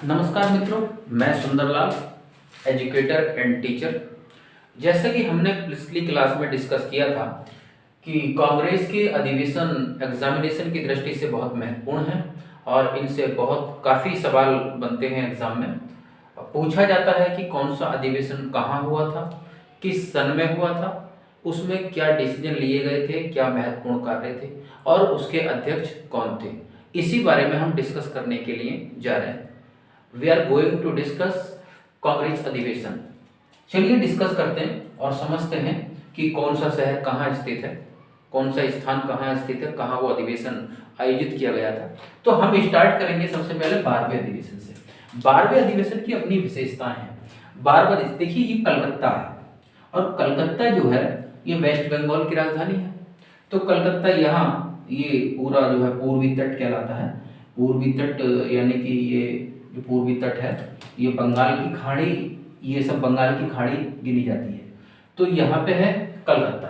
नमस्कार मित्रों, मैं सुंदरलाल, एजुकेटर एंड टीचर। जैसा कि हमने पिछली क्लास में डिस्कस किया था कि कांग्रेस के अधिवेशन एग्जामिनेशन की दृष्टि से बहुत महत्वपूर्ण है और इनसे बहुत काफ़ी सवाल बनते हैं एग्जाम में। पूछा जाता है कि कौन सा अधिवेशन कहाँ हुआ था, किस सन में हुआ था, उसमें क्या डिसीजन लिए गए थे, क्या महत्वपूर्ण कार्य थे और उसके अध्यक्ष कौन थे। इसी बारे में हम डिस्कस करने के लिए जा रहे हैं। We are going to discuss Congress अधिवेशन। चलिए डिस्कस करते हैं और समझते हैं कि कौन सा शहर कहाँ स्थित है, कौन सा स्थान कहाँ स्थित है, कहाँ वो अधिवेशन आयोजित किया गया था। तो हम स्टार्ट करेंगे सबसे पहले 12वें अधिवेशन से। 12वें अधिवेशन की अपनी विशेषताएं हैं। 12वां देखिए, ये कलकत्ता है और कलकत्ता जो है ये वेस्ट बंगाल की राजधानी है। तो कलकत्ता यहाँ ये पूरा जो है पूर्वी तट कहलाता है। पूर्वी तट यानी कि ये जो पूर्वी तट है ये बंगाल की खाड़ी, ये सब बंगाल की खाड़ी गिनी जाती है। तो यहाँ पे है कलकत्ता।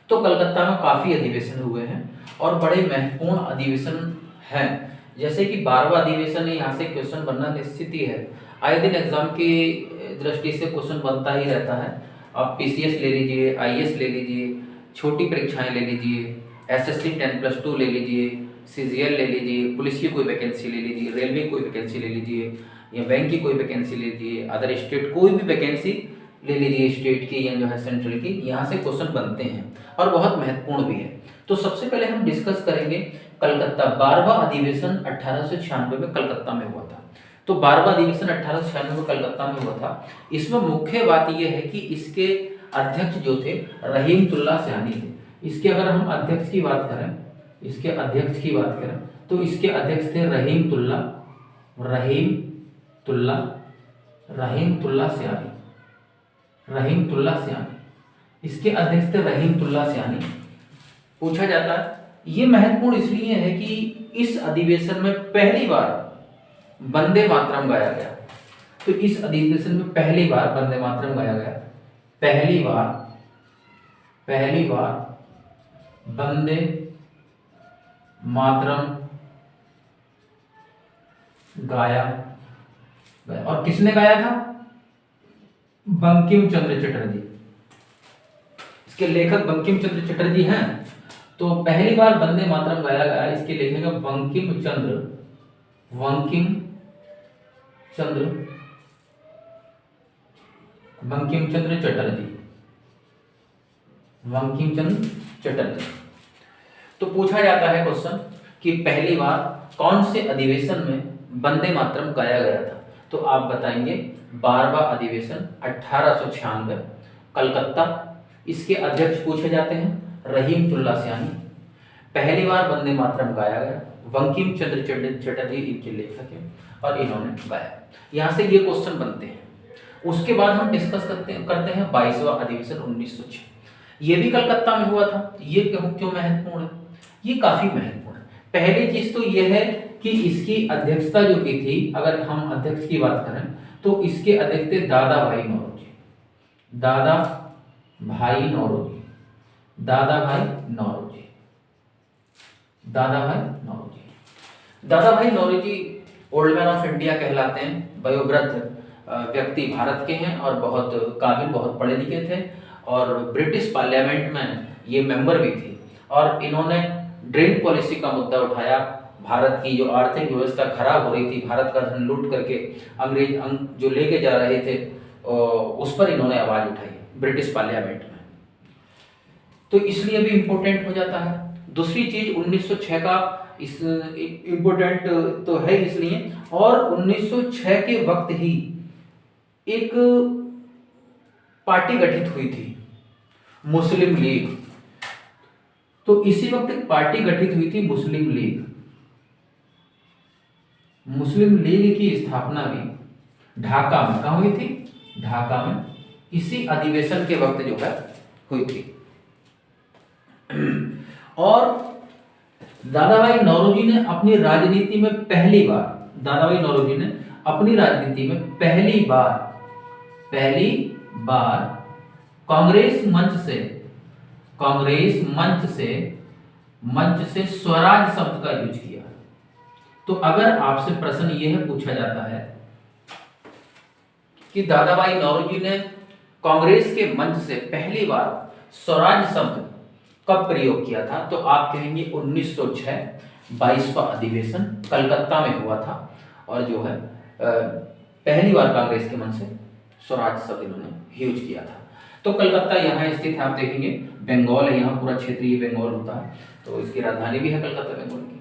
तो कलकत्ता में काफ़ी अधिवेशन हुए हैं और बड़े महत्वपूर्ण अधिवेशन हैं। जैसे कि 12वां अधिवेशन है, यहाँ से क्वेश्चन बनना निश्चित ही है। आए दिन एग्जाम की दृष्टि से क्वेश्चन बनता ही रहता है। आप पीसीएस ले लीजिए, आईएएस ले लीजिए, छोटी परीक्षाएं ले लीजिए, एसएससी 10+2 ले लीजिए, सीजीएल ले लीजिए, पुलिस की कोई वैकेंसी ले लीजिए, रेलवे की कोई वैकेंसी ले लीजिए या बैंक की कोई वैकेंसी ले लीजिए, अदर स्टेट कोई भी वैकेंसी ले लीजिए, स्टेट की या जो है सेंट्रल की, यहाँ से क्वेश्चन बनते हैं और बहुत महत्वपूर्ण भी है। तो सबसे पहले हम डिस्कस करेंगे कलकत्ता। 12वां अधिवेशन 1896 में कलकत्ता में हुआ था। तो 12वां अधिवेशन 1896 में कलकत्ता में हुआ था। इसमें मुख्य बात यह है कि इसके अध्यक्ष जो थे रहीमतुल्लाह सयानी थे। इसके अगर हम अध्यक्ष की बात करें, इसके अध्यक्ष की बात करें तो इसके अध्यक्ष थे रहीमतुल्लाह सयानी। इसके अध्यक्ष थे रहीमतुल्लाह सयानी। पूछा जाता है, ये महत्वपूर्ण इसलिए है कि इस अधिवेशन में पहली बार वंदे मातरम गाया गया। तो इस अधिवेशन में पहली बार वंदे मातरम गाया गया। पहली बार वंदे मातरम गाया गया। और किसने गाया था? बंकिम चंद्र चटर्जी। इसके लेखक बंकिम चंद्र चटर्जी हैं। तो पहली बार वंदे मातरम गाया गया, इसके लेखक है बंकिम चंद्र चटर्जी। तो पूछा जाता है क्वेश्चन कि पहली बार कौन से अधिवेशन में वंदे मातरम गाया गया था। तो आप बताएंगे 12वां अधिवेशन 1896 कलकत्ता। इसके अध्यक्ष पूछे जाते हैं रहीमतुल्लाह सयानी। पहली बार वंदे मातरम गाया गया, बंकिम चंद्र चटर्जी इनके लेखक हैं और इन्होंने गाया। यहाँ से ये क्वेश्चन बनते हैं। उसके बाद हम डिस्कस करते हैं 22वां अधिवेशन 1906। ये भी कलकत्ता में हुआ था। ये क्यों महत्वपूर्ण है? ये काफी महत्वपूर्ण है। पहली चीज तो यह है कि इसकी अध्यक्षता जो की थी, अगर हम अध्यक्ष की बात करें तो इसके अध्यक्ष थे दादा भाई Naoroji. Dadabhai Naoroji old man of India कहलाते हैं। वयोवृद्ध व्यक्ति भारत के हैं और बहुत काबिल, बहुत पढ़े लिखे थे और ब्रिटिश पार्लियामेंट में ये मेंबर भी थे। और इन्होंने ड्रेन पॉलिसी का मुद्दा उठाया। भारत की जो आर्थिक व्यवस्था खराब हो रही थी, भारत का धन लूट करके अंग्रेज जो लेके जा रहे थे, उस पर इन्होंने आवाज उठाई ब्रिटिश पार्लियामेंट में। तो इसलिए भी इम्पोर्टेंट हो जाता है। दूसरी चीज 1906 का इस इम्पोर्टेंट तो है इसलिए, और 1906 के वक्त ही एक पार्टी गठित हुई थी, मुस्लिम लीग। तो इसी वक्त एक पार्टी गठित हुई थी, मुस्लिम लीग की स्थापना भी ढाका में, कहाँ हुई थी? ढाका में। इसी अधिवेशन के वक्त जो है हुई थी। और दादा भाई नौरोजी ने अपनी राजनीति में पहली बार कांग्रेस मंच से स्वराज शब्द का यूज किया। तो अगर आपसे प्रश्न यह पूछा जाता है कि दादा भाई नौरोजी ने कांग्रेस के मंच से पहली बार स्वराज शब्द कब प्रयोग किया था, तो आप कहेंगे 1906 22वां अधिवेशन कलकत्ता में हुआ था। और जो है पहली बार कांग्रेस के मंच से स्वराज शब्द इन्होंने यूज किया था। तो कलकत्ता यहाँ स्थित है, आप देखेंगे बंगाल है, यहाँ पूरा क्षेत्रीय बंगाल होता है, तो इसकी राजधानी भी है कलकत्ता बंगाल की।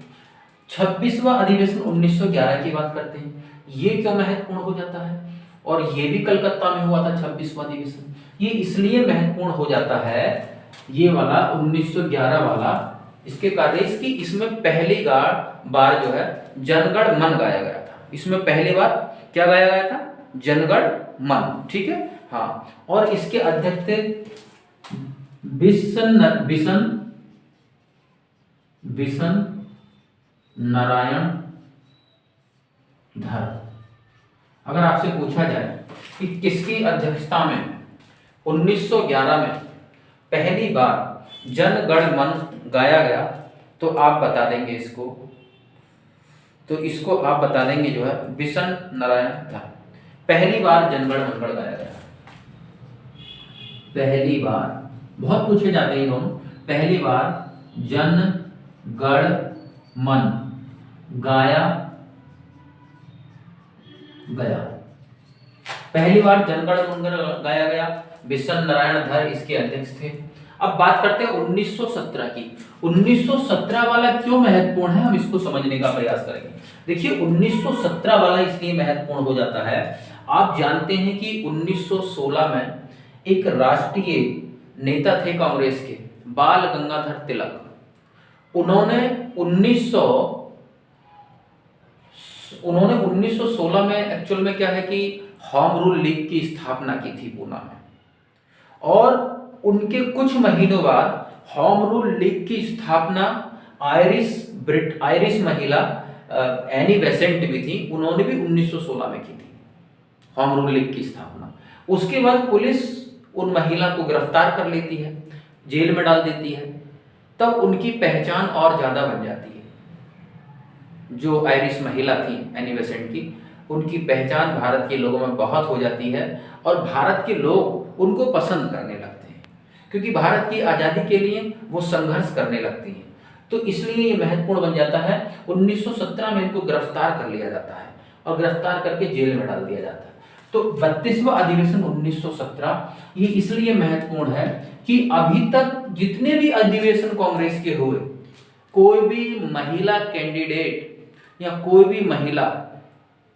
26वां अधिवेशन 1911 की बात करते हैं, ये क्यों महत्वपूर्ण हो जाता है, और ये भी कलकत्ता में हुआ था 26वां अधिवेशन। ये इसलिए महत्वपूर्ण हो जाता है ये वाला 1911 वाला, इसके कार्य इसकी इसमें पहली बार जो है जनगण मन गाया गया था। इसमें पहली बार क्या गाया गया था, जनगण मन, ठीक है। हाँ, और इसके अध्यक्ष थे बिशन नारायण धर। अगर आपसे पूछा जाए कि किसकी अध्यक्षता में 1911 में पहली बार जन गण मन गाया गया, तो आप बता देंगे इसको, तो इसको आप बता देंगे जो है बिशन नारायण धर। पहली बार जनगण मन गाया गया, पहली बार, बहुत पूछे जाते हैं दोनों, पहली बार जन गण मन गाया गया, पहली बार जनगण मन गाया गया, बिशन नारायण धर इसके अध्यक्ष थे। अब बात करते हैं 1917 की। 1917 वाला क्यों महत्वपूर्ण है, हम इसको समझने का प्रयास करेंगे। देखिए 1917 वाला इसलिए महत्वपूर्ण हो जाता है, आप जानते हैं कि 1916 में एक राष्ट्रीय नेता थे कांग्रेस के, बाल गंगाधर तिलक। उन्होंने 1916 में एक्चुअल में क्या है कि होम रूल लीग की स्थापना की थी पूना में, और उनके कुछ महीनों बाद होम रूल लीग की स्थापना आयरिश महिला एनी बेसेंट भी थी, उन्होंने भी 1916 में की थी होम रूल लीग की स्थापना। उसके बाद पुलिस उन महिला को गिरफ्तार कर लेती है, जेल में डाल देती है, तब उनकी पहचान और ज्यादा बन जाती है। जो आयरिश महिला थी एनी बेसेंट की, उनकी पहचान भारत के लोगों में बहुत हो जाती है, और भारत के लोग उनको पसंद करने लगते हैं, क्योंकि भारत की आज़ादी के लिए वो संघर्ष करने लगती हैं। तो इसलिए ये महत्वपूर्ण बन जाता है। 1917 में इनको गिरफ्तार कर लिया जाता है, और गिरफ्तार करके जेल में डाल दिया जाता है। तो 32वां अधिवेशन 1917 ये इसलिए महत्वपूर्ण है कि अभी तक जितने भी अधिवेशन कांग्रेस के हुए, कोई भी महिला कैंडिडेट या कोई भी महिला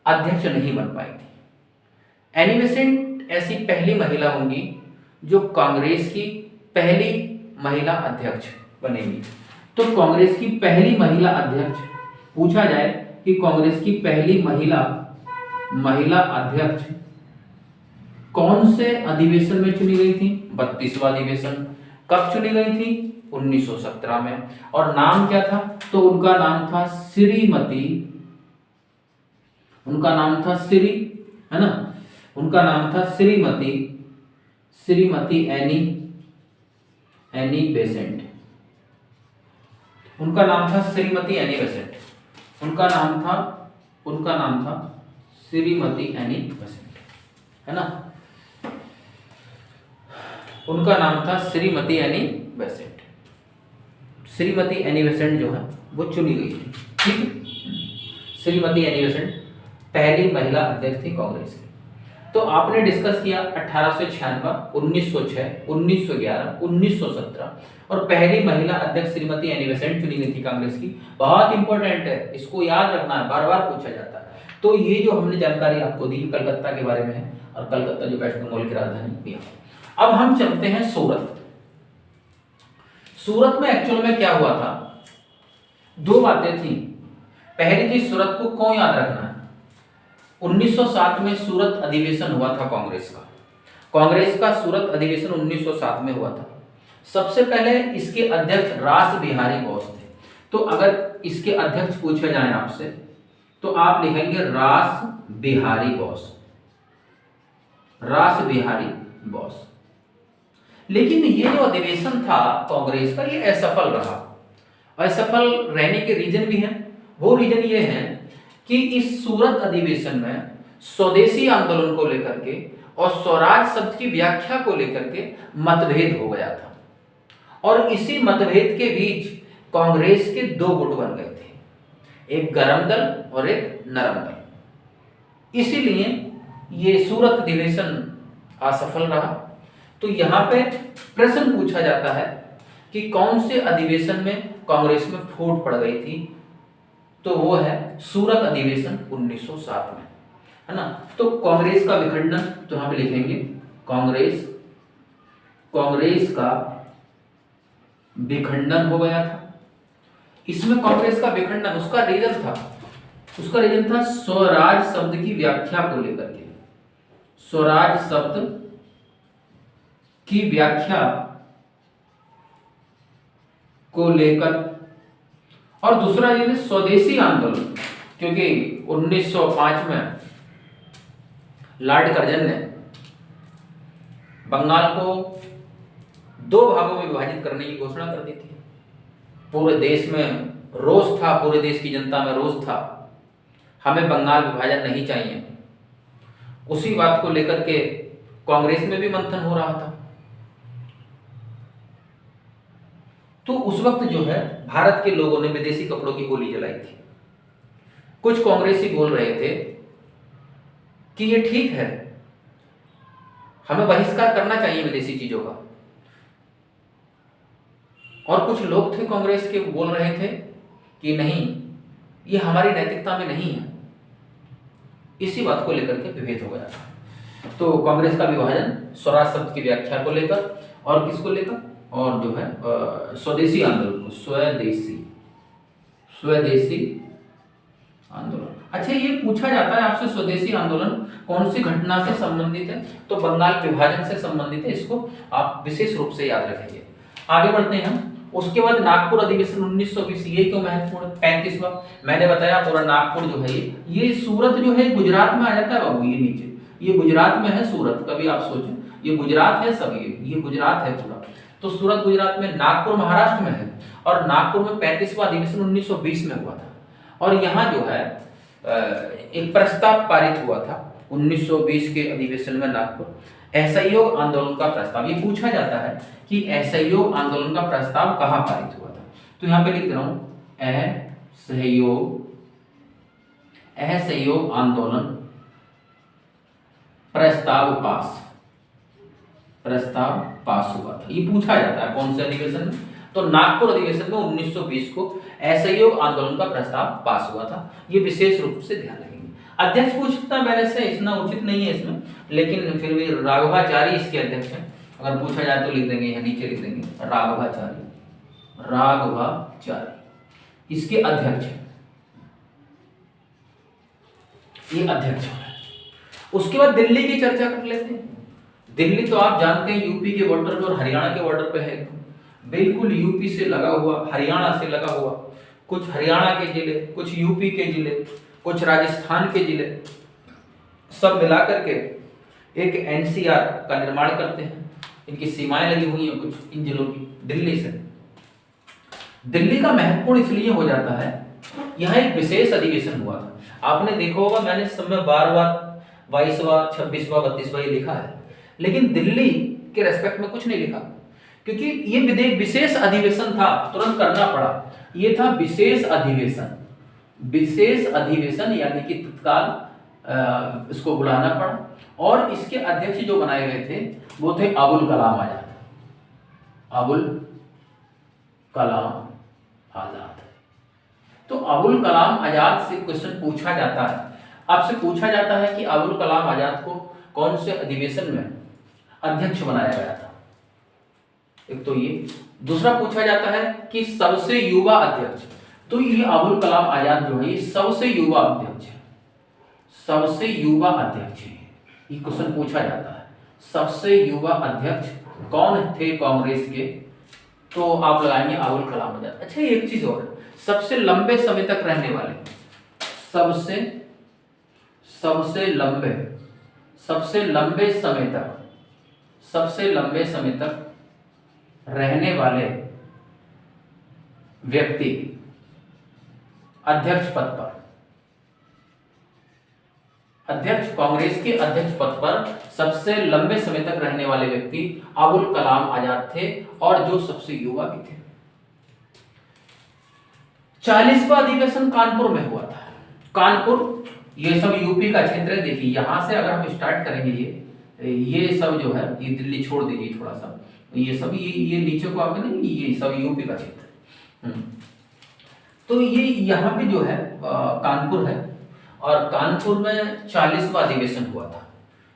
अध्यक्ष नहीं बन पाई थी। एनी बेसेंट ऐसी पहली महिला होंगी जो कांग्रेस की पहली महिला अध्यक्ष बनेंगी। तो कांग्रेस की पहली महिला अध्यक्ष, पूछा जाए कि कांग्रेस की पहली महिला अध्यक्ष कौन से अधिवेशन में चुनी गई थी, 32वां अधिवेशन। कब चुनी गई थी, 1917 में। और नाम क्या था, तो उनका नाम था श्रीमती, उनका नाम था श्री, है ना, उनका नाम था श्रीमती एनी बेसेंट। उनका नाम था श्रीमती एनी बेसेंट, उनका नाम था श्रीमती एनी बेसेंट, है ना, उनका नाम था Shrimati Annie Besant. Shrimati Annie Besant जो है वो चुनी गई थी, ठीक है। श्रीमती एनी बेसेंट पहली महिला अध्यक्ष थी कांग्रेस की। तो आपने डिस्कस किया 1896, 1906, 1911, 1917, और पहली महिला अध्यक्ष श्रीमती एनी बेसेंट चुनी गई थी कांग्रेस की। बहुत इंपॉर्टेंट है, इसको याद रखना है, बार बार पूछा जाता है। तो ये जो हमने जानकारी आपको दी कलकत्ता के बारे में है, और कलकत्ता जो वेस्ट बंगाल की राजधानी भी है। अब हम चलते हैं सूरत। सूरत में एक्चुअल में क्या हुआ था, दो बातें थी। पहली चीज, सूरत को क्यों याद रखना है, 1907 में सूरत अधिवेशन हुआ था कांग्रेस का सूरत अधिवेशन 1907 में हुआ था। सबसे पहले इसके अध्यक्ष रास बिहारी बोस थे। तो अगर इसके अध्यक्ष पूछे जाएं आपसे, तो आप लिखेंगे रास बिहारी बोस। लेकिन ये जो अधिवेशन था कांग्रेस का, ये असफल रहा। असफल रहने के रीजन भी हैं। वो रीजन ये है कि इस सूरत अधिवेशन में स्वदेशी आंदोलन को लेकर के और स्वराज शब्द की व्याख्या को लेकर के मतभेद हो गया था, और इसी मतभेद के बीच कांग्रेस के दो गुट बन गए थे, एक गरम दल और एक नरम दल। इसीलिए ये सूरत अधिवेशन असफल रहा। तो यहाँ पे प्रश्न पूछा जाता है कि कौन से अधिवेशन में कांग्रेस में फूट पड़ गई थी, तो वो है सूरत अधिवेशन 1907 में, है ना। तो कांग्रेस का विखंडन, तो यहाँ पे लिखेंगे कांग्रेस का विखंडन हो गया था। इसमें कांग्रेस का विखंडन, उसका रीजन था स्वराज शब्द की व्याख्या को लेकर के, स्वराज शब्द की व्याख्या को लेकर, और दूसरा ये स्वदेशी आंदोलन, क्योंकि 1905 में लॉर्ड कर्जन ने बंगाल को दो भागों में विभाजित करने की घोषणा कर दी थी। पूरे देश में रोष था, पूरे देश की जनता में रोष था, हमें बंगाल विभाजन नहीं चाहिए। उसी बात को लेकर के कांग्रेस में भी मंथन हो रहा था। तो उस वक्त जो है भारत के लोगों ने विदेशी कपड़ों की गोली जलाई थी। कुछ कांग्रेसी बोल रहे थे कि ये ठीक है, हमें बहिष्कार करना चाहिए विदेशी चीजों का, और कुछ लोग थे कांग्रेस के बोल रहे थे कि नहीं, ये हमारी नैतिकता में नहीं है। इसी बात को लेकर के विभेद हो गया था। तो कांग्रेस का विभाजन स्वराज शब्द की व्याख्या को लेकर और किसको लेकर, और जो है स्वदेशी आंदोलन को, स्वदेशी आंदोलन। अच्छा, ये पूछा जाता है आपसे स्वदेशी आंदोलन कौन सी घटना से संबंधित है, तो बंगाल विभाजन से संबंधित है। इसको आप विशेष रूप से याद रखेंगे। आगे बढ़ते हैं हम। उसके बाद नागपुर अधिवेशन 1920, ये क्यों महत्वपूर्ण? 35वां मैंने बताया पूरा नागपुर जो है ये सूरत जो है गुजरात में आ जाता है बाबू, ये नीचे ये गुजरात में है सूरत। कभी आप सोचें ये गुजरात है, सब ये गुजरात है पूरा। तो सूरत गुजरात में, नागपुर महाराष्ट्र में है, और नागपुर में 35वां अधिवेशन 1920 में हुआ था। और यहाँ जो है एक प्रस्ताव पारित हुआ था 1920 के अधिवेशन में नागपुर, असहयोग आंदोलन का प्रस्ताव। ये पूछा जाता है कि असहयोग आंदोलन का प्रस्ताव कहाँ पारित हुआ था, तो यहाँ पे लिख रहा हूं असहयोग आंदोलन प्रस्ताव पास हुआ था। ये पूछा जाता है कौन से अधिवेशन में, तो नागपुर अधिवेशन में 1920 को असहयोग आंदोलन का प्रस्ताव पास हुआ था। ये विशेष रूप से ध्यान रखेंगे। अध्यक्ष पूछना मेरे से इतना उचित नहीं है इसमें, लेकिन फिर भी राघवाचारी इसके अध्यक्ष हैं। अगर पूछा जाए तो लिख देंगे, यहाँ नीचे लिख देंगे राघवाचारी इसके अध्यक्ष हैं, ये अध्यक्ष है। उसके बाद दिल्ली की चर्चा कर लेते हैं। दिल्ली तो आप जानते हैं यूपी के बॉर्डर पे और हरियाणा के बॉर्डर पे है, बिल्कुल यूपी से लगा हुआ, हरियाणा से लगा हुआ। कुछ हरियाणा के जिले, कुछ यूपी के जिले, कुछ राजस्थान के जिले, सब मिलाकर के एक एनसीआर का निर्माण करते हैं। इनकी सीमाएं लगी हुई हैं कुछ इन जिलों की दिल्ली से। दिल्ली का महत्वपूर्ण इसलिए हो जाता है, यहाँ एक विशेष अधिवेशन हुआ था। आपने देखा होगा मैंने इस समय 12वां, 22वां, 26वां, 32वां ये लिखा है, लेकिन दिल्ली के रेस्पेक्ट में कुछ नहीं लिखा, क्योंकि ये विशेष अधिवेशन था, तुरंत करना पड़ा। ये था विशेष अधिवेशन, यानी कि तत्काल इसको बुलाना पड़ा। और इसके अध्यक्ष जो बनाए गए थे वो थे अबुल कलाम आजाद। तो अबुल कलाम आजाद से क्वेश्चन पूछा जाता है, आपसे पूछा जाता है कि अबुल कलाम आजाद को कौन से अधिवेशन में अध्यक्ष बनाया गया था। एक तो ये, दूसरा पूछा जाता है कि सबसे युवा अध्यक्ष, तो ये अबुल कलाम आजाद जो है ये सबसे युवा अध्यक्ष है। ये क्वेश्चन पूछा जाता है, सबसे युवा अध्यक्ष कौन थे कांग्रेस के, तो आप लगाएंगे अबुल कलाम आजाद। अच्छा, एक चीज और, सबसे लंबे समय तक रहने वाले, सबसे लंबे समय तक रहने वाले व्यक्ति अध्यक्ष पद पर, अध्यक्ष, कांग्रेस के अध्यक्ष पद पर सबसे लंबे समय तक रहने वाले व्यक्ति अबुल कलाम आजाद थे और जो सबसे युवा भी थे। 40वां अधिवेशन कानपुर में हुआ था। कानपुर, ये सब यूपी का क्षेत्र है। देखिए यहां से अगर हम स्टार्ट करेंगे, ये सब जो है, ये दिल्ली छोड़ दीजिए थोड़ा सा, ये सब ये नीचे को आपने, ये सब यूपी का क्षेत्र। तो ये यहाँ पे जो है कानपुर है, और कानपुर में 40वां अधिवेशन हुआ था।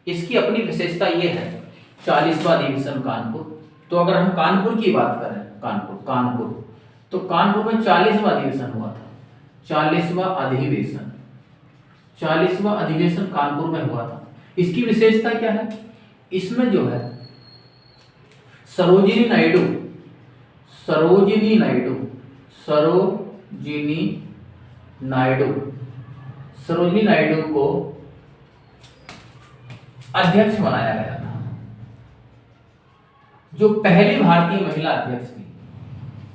इसकी अपनी विशेषता ये है, 40वां अधिवेशन कानपुर। तो अगर हम कानपुर की बात करें, कानपुर तो कानपुर में 40वां अधिवेशन हुआ था। 40वां अधिवेशन कानपुर में हुआ था। इसकी विशेषता क्या है? इसमें जो है सरोजिनी नायडू को अध्यक्ष बनाया गया था, जो पहली भारतीय महिला अध्यक्ष थी।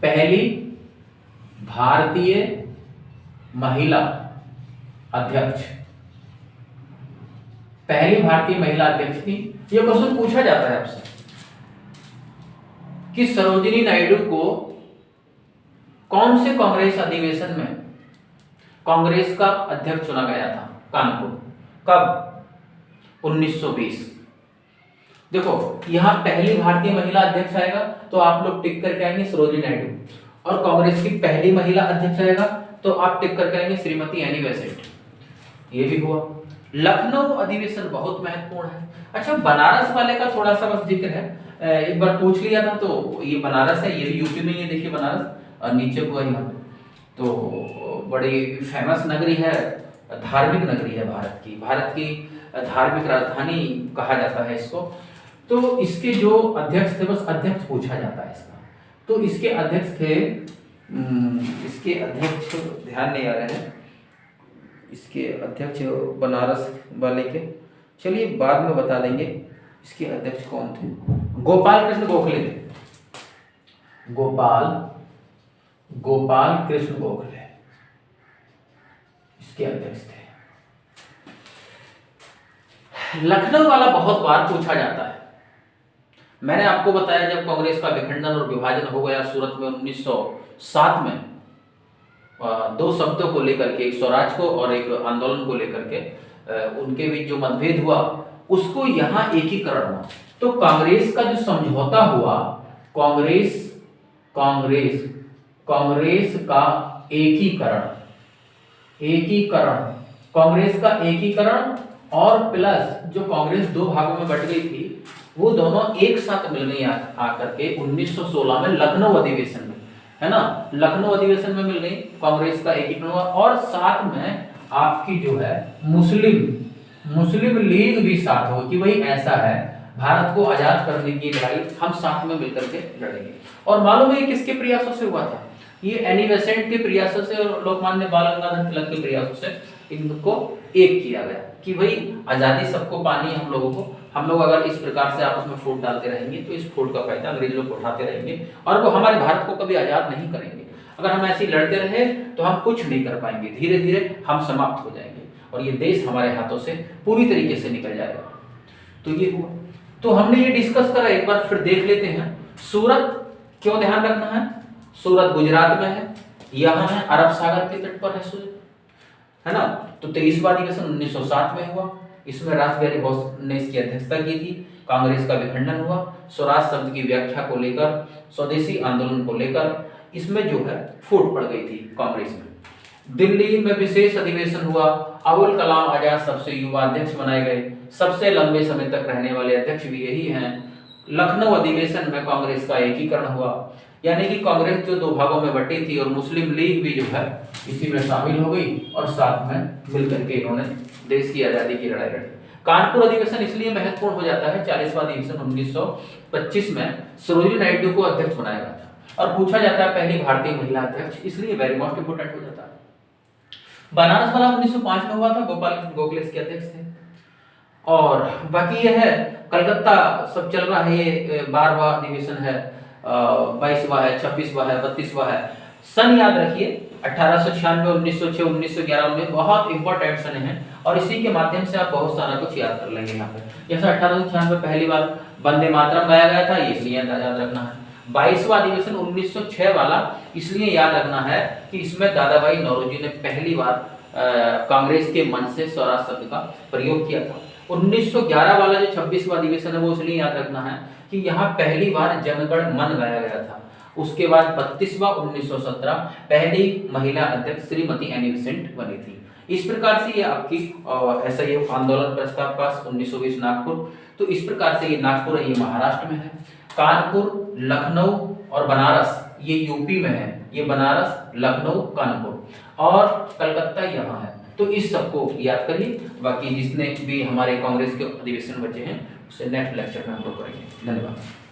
पहली भारतीय महिला अध्यक्ष थी। यह क्वेश्चन पूछा जाता है आपसे कि सरोजिनी नायडू को कौन से कांग्रेस अधिवेशन में कांग्रेस का अध्यक्ष चुना गया था कानपुर? कब? 1920। देखो यहां पहली भारतीय महिला अध्यक्ष आएगा तो आप लोग टिक करके आएंगे सरोजिनी नायडू, और कांग्रेस की पहली महिला अध्यक्ष आएगा तो आप टिक करके आएंगे श्रीमती एनी बेसेंट। ये भी हुआ। लखनऊ अधिवेशन बहुत महत्वपूर्ण है। अच्छा, बनारस वाले का थोड़ा सा बस जिक्र है, एक बार पूछ लिया था, तो ये बनारस है, ये भी यूपी में ही है। देखिए बनारस, और नीचे को है यहाँ, तो बड़ी फेमस नगरी है, धार्मिक नगरी है भारत की धार्मिक राजधानी कहा जाता है इसको। तो इसके जो अध्यक्ष थे, बस अध्यक्ष पूछा जाता है इसका, तो इसके अध्यक्ष थे, इसके अध्यक्ष ध्यान नहीं आ रहे हैं, इसके अध्यक्ष बनारस वाले के, चलिए बाद में बता देंगे इसके अध्यक्ष कौन थे। गोपाल कृष्ण गोखले थे। गोपाल कृष्ण गोखले इसके अध्यक्ष थे। लखनऊ वाला बहुत बार पूछा जाता है। मैंने आपको बताया जब कांग्रेस का विखंडन और विभाजन हो गया सूरत में 1907 में, दो शब्दों को लेकर के, एक स्वराज को और एक आंदोलन को लेकर के उनके बीच जो मतभेद हुआ, उसको यहाँ एकीकरण हुआ। तो कांग्रेस का जो समझौता हुआ, कांग्रेस का एकीकरण और प्लस जो कांग्रेस दो भागों में बट गई थी, वो दोनों एक साथ मिल गई आकर के 1916 में लखनऊ अधिवेशन में, है ना, लखनऊ अधिवेशन में मिल गई, कांग्रेस का एकीकरण हुआ। और साथ में आपकी जो है मुस्लिम लीग भी साथ हो कि भाई ऐसा है, भारत को आजाद करने की लड़ाई हम साथ में मिलकर के लड़ेंगे। और मालूम है किसके प्रयासों से हुआ था? ये एनी बेसेंट के प्रयासों से और लोकमान्य बाल गंगाधर तिलक के प्रयासों से इनको एक किया गया कि भाई आजादी सबको पानी है, हम लोग अगर इस प्रकार से आपस में फूट डालते रहेंगे तो इस फूट का फायदा अंग्रेज लोग उठाते रहेंगे और वो हमारे भारत को कभी आजाद नहीं करेंगे। अगर हम ऐसे ही लड़ते रहे तो हम कुछ नहीं कर पाएंगे, धीरे धीरे हम समाप्त हो जाएंगे और ये देश हमारे हाथों से पूरी तरीके से निकल जाएगा। तो ये हुआ। तो हमने ये डिस्कस करा, एक बार फिर देख लेते हैं। सूरत क्यों ध्यान रखना है? सूरत गुजरात में है, यहाँ है, अरब सागर के तट पर है सूरत, है ना। तो 23वां अधिवेशन 1907 में हुआ। इसमें रासबिहारी बोस ने इसकी अध्यक्षता की थी। कांग्रेस का विखंडन हुआ, स्वराज शब्द की व्याख्या को लेकर, स्वदेशी आंदोलन को लेकर इसमें जो है फूट पड़ गई थी कांग्रेस में। दिल्ली में विशेष अधिवेशन हुआ, अबुल कलाम आजाद सबसे युवा अध्यक्ष बनाए गए, सबसे लंबे समय तक रहने वाले अध्यक्ष भी यही हैं। लखनऊ अधिवेशन में कांग्रेस का एकीकरण हुआ, यानी कि कांग्रेस जो दो भागों में बटी थी और मुस्लिम लीग भी जो है इसी में शामिल हो गई और साथ में मिलकर के इन्होंने देश की आजादी की लड़ाई लड़ी। कानपुर अधिवेशन इसलिए महत्वपूर्ण हो जाता है, 40वां अधिवेशन 1925 में सरोजिनी नायडू को अध्यक्ष बनाया गया था और पूछा जाता है पहली भारतीय महिला अध्यक्ष, इसलिए वेरी मोस्ट इंपोर्टेंट हो जाता है। बनारस वाला 1905 में हुआ था, गोपाल कृष्ण गोखले इसके अध्यक्ष थे। और बाकी ये है कलकत्ता सब चल रहा है, ये 12वां अधिवेशन है, 22वां है, 26वां है, 32वां है। सन याद रखिए 1896, 1906, 1911 में बहुत इंपॉर्टेंट सन है और इसी के माध्यम से आप बहुत सारा कुछ याद कर लेंगे यहाँ पे। जैसे 1896 पहली बार वंदे मातरम गाया गया था, ये इसलिए याद रखना है। 22वां अधिवेशन 1906 वाला इसलिए याद रखना है कि इसमें दादा भाई नौरोजी ने पहली बार कांग्रेस के मन से स्वराज शब्द का प्रयोग किया था। 1911 वाला जो 26वां अधिवेशन है वो इसलिए याद रखना है कि यहाँ पहली बार जनगण मन गाया गया था। उसके बाद 32वां 1917 पहली महिला अध्यक्ष श्रीमती एनी बेसेंट बनी थी। इस प्रकार से ये आपकी ऐसा ये आंदोलन प्रस्ताव पास 1920 नागपुर। तो इस प्रकार से ये नागपुर है, ये महाराष्ट्र में है। कानपुर, लखनऊ और बनारस ये यूपी में है। ये बनारस, लखनऊ, कानपुर और कलकत्ता यहाँ है। तो इस सबको याद करिए। बाकी जिसने भी हमारे कांग्रेस के अधिवेशन बचे हैं उसे नेक्स्ट लेक्चर में हम लोग करेंगे। धन्यवाद।